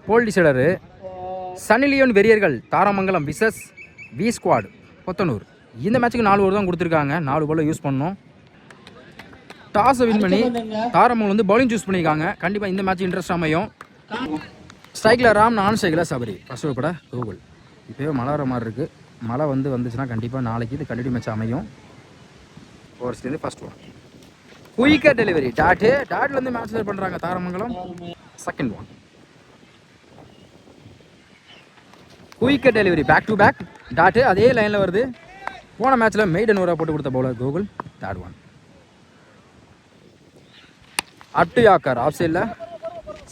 போல் டிசைடரு Sunny Leone வெறியர்கள் Tharamangalam vicious V squad Kothanur. இந்த மேட்சுக்கு 4 ஓவர் தான் கொடுத்துருக்காங்க. 4 பால் யூஸ் பண்ணோம். டாஸை வின் பண்ணி தாராமங்கலம் வந்து பவுலிங் சூஸ் பண்ணியிருக்காங்க. கண்டிப்பாக இந்த மேட்ச் இன்ட்ரெஸ்ட் அமையும். ஸ்ட்ரைக்கில் ராம், நான் ஸ்ட்ரைக்கில் சபரி. ஃபர்ஸ்ட் ஓவர் கூட கூகுள். இப்போவே மழை வர மாதிரி இருக்குது. மழை வந்துச்சுன்னா கண்டிப்பாக நாளைக்கு இது கண்டிப்பாக மேட்ச் அமையும். ஓவர்ஸ்லேருந்து ஃபர்ஸ்ட் ஒன் குயிக்காக டெலிவரி டாட்லேருந்து மேட்ச் ஸ்டார்ட் பண்ணுறாங்க தாராமங்கலம். செகண்ட் ஒன் குயிக்காக delivery back to back dot அதே லைனில் வருது. போன மேட்ச்சில் மெய்டன் ஓவராக போட்டு கொடுத்த bowler Google. Third one at yorker off சைடில்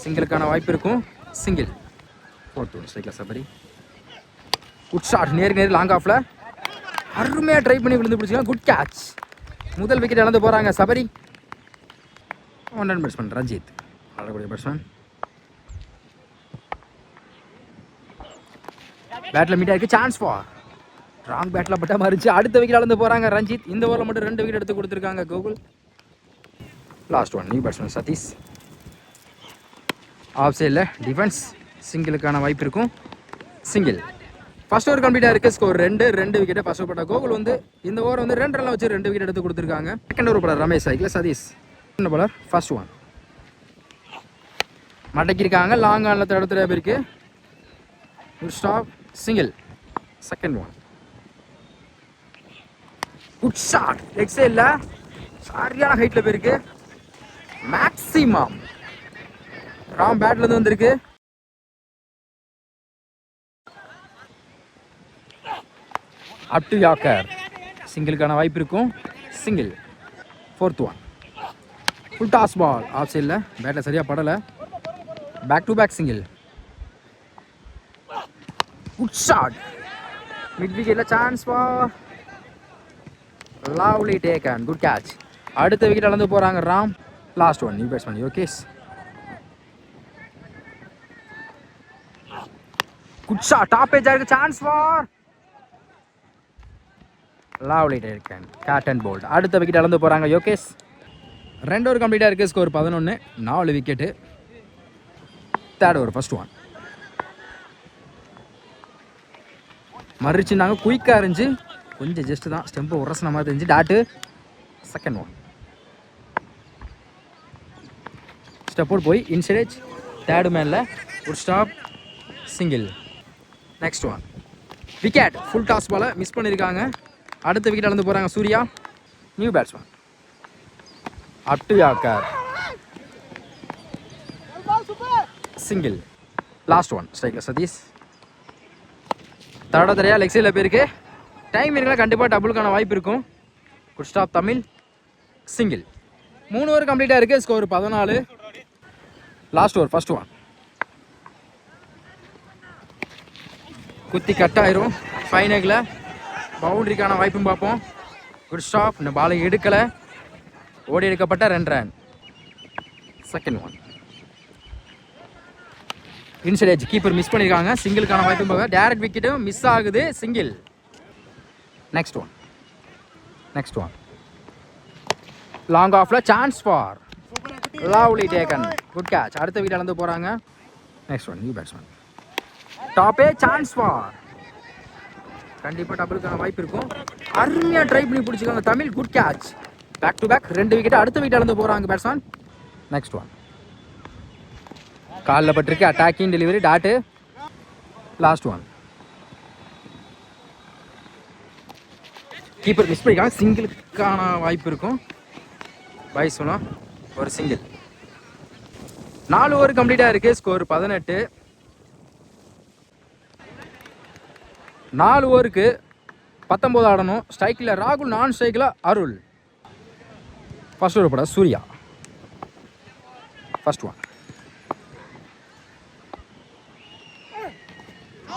சிங்கிளுக்கான வாய்ப்பு இருக்கும். சிங்கிள். ஃபோர்த் ஒன் ஸ்ட்ரைக்கில் சபரி. குட் ஷாட் நேர் லாங் ஆஃபில் அருமையாக ட்ரை பண்ணி விழுந்து பிடிச்சிக்கலாம். Good catch. முதல் விக்கெட் இழந்து போகிறாங்க சபரி. 1 ரன் பேட்ஸ்மேன் ரஞ்சித் ஆடக்கூடிய பேட்ஸ்மேன். பேட்டில் மீட் ஆயிருக்கு. சான்ஸ் ஃபார் ராங் பேட்டில் பட்டா மாறிச்சு. அடுத்த விக்கெட் இழந்து போகிறாங்க ரஞ்சித். இந்த ஓவரில் மட்டும் 2 விக்கெட் எடுத்து கொடுத்துருக்காங்க Google. Last one new batsman Sathish. Off சைடில் டிஃபென்ஸ் சிங்கிளுக்கான வாய்ப்பு இருக்கும். சிங்கிள். ஃபர்ஸ்ட் ஓவர் கம்ப்ளீட்டாக இருக்குது. Score 2 wicket. ஃபர்ஸ்ட் ஓவர் போட்ட கோகுல் வந்து இந்த ஓவர் வந்து 2 ரன்ல வச்சு 2 விக்கெட் எடுத்து கொடுத்துருக்காங்க. Second over bowler Ramesh cycle Satish. Second bowler first one மடக்கியிருக்காங்க. லாங் ஆனில் தடுத்துற பேருக்கு good stop. Single. Second one good shot leg சைடில் சரியான ஹைட்டில் போயிருக்கு. மேக்ஸிமம் ராம் பேட்லேருந்து வந்திருக்கு. அப் டு யாக்கர் சிங்கிளுக்கான வாய்ப்பு இருக்கும். Single. Fourth one full toss ball off சைடில் பேட்டில் சரியாக படலை. Back to back single. Good shot mid விக்கெட்டில் chance for lovely taken. Good catch. அடுத்த விக்கெட் இழந்து போகிறாங்க Ram. Last one new batsman Yogesh. Good shot top edge ஆயிருக்கு. Chance for lovely taken. Caught and bowled. அடுத்த விக்கெட் இழந்து போகிறாங்க யோகேஷ். 2 ஓவர் கம்ப்ளீட்டாக இருக்குது. Score 11. 4 wicket. Third over first one மறிச்சுனாங்க. குயிக்காக இருந்துச்சு. கொஞ்சம் ஜஸ்ட் தான் ஸ்டெம்பை உரசின மாதிரி இருந்துச்சு. Dot. Second one step out போய் இன்சைட் தேர்டு மேனில் ஒரு stop. Single. Next one wicket. Full toss பாலை மிஸ் பண்ணியிருக்காங்க. அடுத்த விக்கெட் இழந்து போகிறாங்க Surya. New batsman up to yorker. Single. Last one ஸ்ட்ரைக்கில் சதீஷ். தடையா லெக் சைடில் போயிருக்கு. டைம் இருக்குன்னா கண்டிப்பாக டபுளுக்கான வாய்ப்பு இருக்கும். Good stop Tamil. Single. 3 over கம்ப்ளீட்டாக இருக்குது. Score 14. Last over first one குத்தி கட் ஆயிரும். ஃபைனலில் பவுண்டரிக்கான வாய்ப்பும் பார்ப்போம். Good stop. இந்த பாலை எடுக்கலை. ஓடி எடுக்கப்பட்ட 2 run. Second one inside edge keeper miss பண்ணியிருக்காங்க. சிங்கிளுக்கான வாய்ப்பும் பார்க்க. டேரக்ட் விக்கெட்டும் மிஸ் ஆகுது. சிங்கிள். நெக்ஸ்ட் ஒன் லாங் ஆஃப்ல chance for lovely taken. Good catch. அடுத்த விக்கெட் இழந்து போகிறாங்க. நெக்ஸ்ட் ஒன் நியூ பேட்ஸ்மேன் டாப்பே சான்ஸ் ஃபார். கண்டிப்பாக டபுளுக்கான வாய்ப்பு இருக்கும். அருமையாக ட்ரை பண்ணி பிடிச்சிக்காங்க Tamil. Good catch. Back to back 2 wicket. அடுத்த விக்கெட் இழந்து போகிறாங்க பேட்ஸ்மேன். நெக்ஸ்ட் ஒன் காலில் பட்டிருக்கு. Attacking delivery dot. Last one keeper miss பண்ணிக்காங்க. சிங்கிளுக்கான வாய்ப்பு இருக்கும். பாய் சொன்னா ஒரு சிங்கிள். 4 ஓவர் கம்ப்ளீட்டாக இருக்குது. ஸ்கோர் 18. 4 ஓவருக்கு 19 ஆடணும். ஸ்ட்ரைக்கில் ராகுல், நான் ஸ்ட்ரைக்கில் அருள். ஃபர்ஸ்ட் ஓவர் போட Surya. First one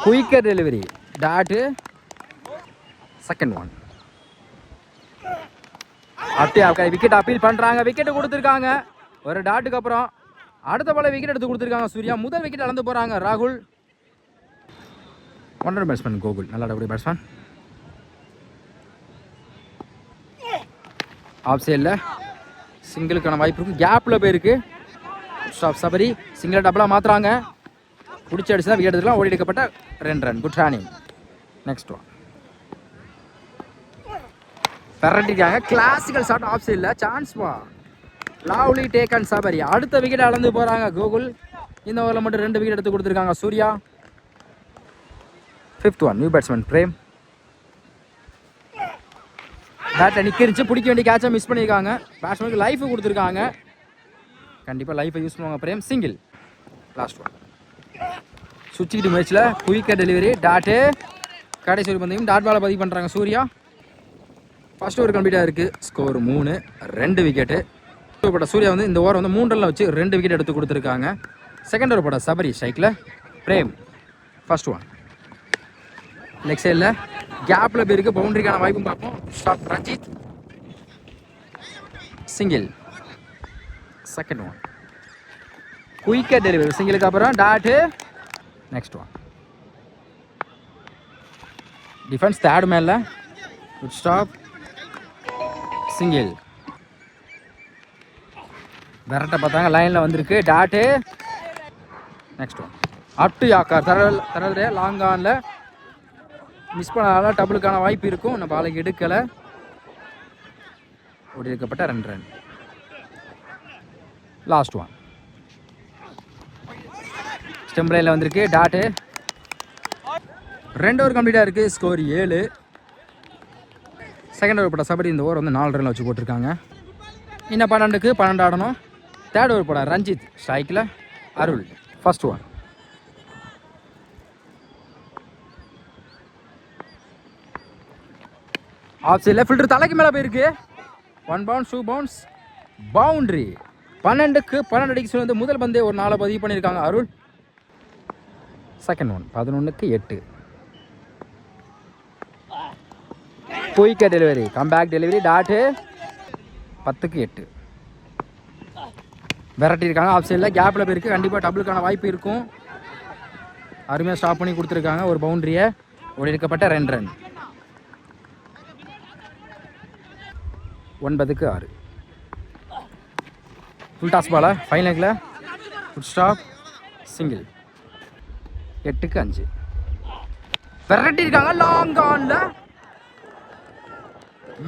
quicker delivery dot. Second one wicket appeal பண்ணுறாங்க. விக்கெட்டு கொடுத்துருக்காங்க. ஒரு டாட்டுக்கு அப்புறம் அடுத்த பால விக்கெட் எடுத்து கொடுத்துருக்காங்க சூர்யா. முதல் விக்கெட் இழந்து போகிறாங்க ராகுல். 1 ரன் பேட்ஸ்மேன் கோகுல். நல்லா ஆடக்கூடிய பேட்ஸ்மேன். ஆஃப் சைடில் சிங்கிளுக்கான வாய்ப்பு இருக்குது. கேப்பில் போயிருக்கு. ஸ்டாப் சபரி சிங்கிள் டபுளாக மாற்றுறாங்க. பிடிச்சி அடிச்சு தான் விக்கெட் எடுத்துக்கலாம். ஓடி எடுக்கப்பட்ட 2 run. Good running. Next one பெரட்டிருக்காங்க. கிளாசிக்கல் ஷாட் ஆஃப் சைடில் சான்ஸ் வா. லவ்லி டேக் அண்ட் சபரி அடுத்த விக்கெட் அளந்து போகிறாங்க கோகுல். இந்த ஓவரில் மட்டும் 2 விக்கெட் எடுத்து கொடுத்துருக்காங்க Surya. 5th one new batsman Prem. பேட்டை நிற்கிருச்சு. பிடிக்க வேண்டிய கேட்சை மிஸ் பண்ணியிருக்காங்க. பேட்ஸ்மேனுக்கு லைஃப் கொடுத்துருக்காங்க. கண்டிப்பாக லைஃபை யூஸ் பண்ணுவாங்க பிரேம். சிங்கிள். லாஸ்ட் ஒன் சுவிட்சிக்கிட்டு மேட்ச்சில் குயிக்காக டெலிவரி டாட்டு கடைசி ஒரு பந்தயம் டாட் பாலை பதிவு பண்ணுறாங்க சூர்யா. ஃபர்ஸ்ட் ஓவர் கம்ப்ளீட்டாக இருக்குது. Score 3 2 wicket. பட்ட சூர்யா வந்து இந்த ஓவர் வந்து 3 ரன்ல வச்சு 2 விக்கெட் எடுத்து கொடுத்துருக்காங்க. செகண்ட் ஓவர் பட சபரி ஸ்ட்ரைக்கில் பிரேம். ஃபர்ஸ்ட் ஒன் லெக் சைடில் கேப்பில் போயிருக்கு. பவுண்டரிக்கான வாய்ப்பும் பார்ப்போம். Stop Ranjith. Single. Second one குயிக்காக டெலிவரி சிங்கிளுக்கு அப்புறம் dot. Next one defence third மேல குட் ஸ்டாப். சிங்கிள். விரட்ட பார்த்தாங்க. லைனில் வந்திருக்கு dot. Next one up to yorker தரது லாங் ஆனில் மிஸ் பண்ணால டபுளுக்கான வாய்ப்பு இருக்கும். நம்ம பாலுக்கு எடுக்கலை. ஓடி எடுக்கப்பட்ட 2 ரன். லாஸ்ட் ஒன் ஸ்டெம் லைனில் வந்திருக்கு டாட்டு. 2 ஓவர் கம்ப்ளீட்டாக இருக்குது. ஸ்கோர் 7. செகண்ட் ஓவர் போட சபரி இந்த ஓவர் வந்து 4 ரன்ல வச்சு போட்டிருக்காங்க. இன்னும் 12க்கு 12 ஆடணும். தேர்ட் ஓவர் போட ரஞ்சித் ஸ்ட்ரைக்கில் அருள். ஃபர்ஸ்ட் ஒன் ஆஃப் சைடில் ஃபில்டர் தலைக்கு மேலே போயிருக்கு. 1 பவுன்ஸ் 2 பவுன்ஸ் பவுண்ட்ரி. 12க்கு 12 அடிக்க வந்து முதல் பந்தே ஒரு 4 பதிவு பண்ணியிருக்காங்க அருள். செகண்ட் ஒன் 11க்கு 8. குயிக்க டெலிவரி கம்பேக் டெலிவரி டாட்டு. 10க்கு 8 விரட்டியிருக்காங்க. ஆஃப் சைடில் கேப்பில் போயிருக்கு. கண்டிப்பாக டபுளுக்கான வாய்ப்பு இருக்கும். அருமையாக ஸ்டாப் பண்ணி கொடுத்துருக்காங்க ஒரு பவுண்டரியை. ஓடி எடுக்கப்பட்ட 2 ரன். 9க்கு 6 ஃபுல் டாஸ் பால ஃபைனலில் குட் ஸ்டாப். சிங்கிள். 8க்கு 5 விரட்டியிருக்காங்க. லாங் ஆனில்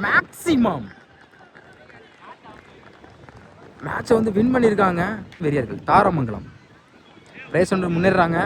மேக்ஸிமம் மேட்சை வந்து வின் பண்ணியிருக்காங்க வெறியர்கள். தாரமங்கலம் ரேஸ் ஒன்று முன்னேறாங்க.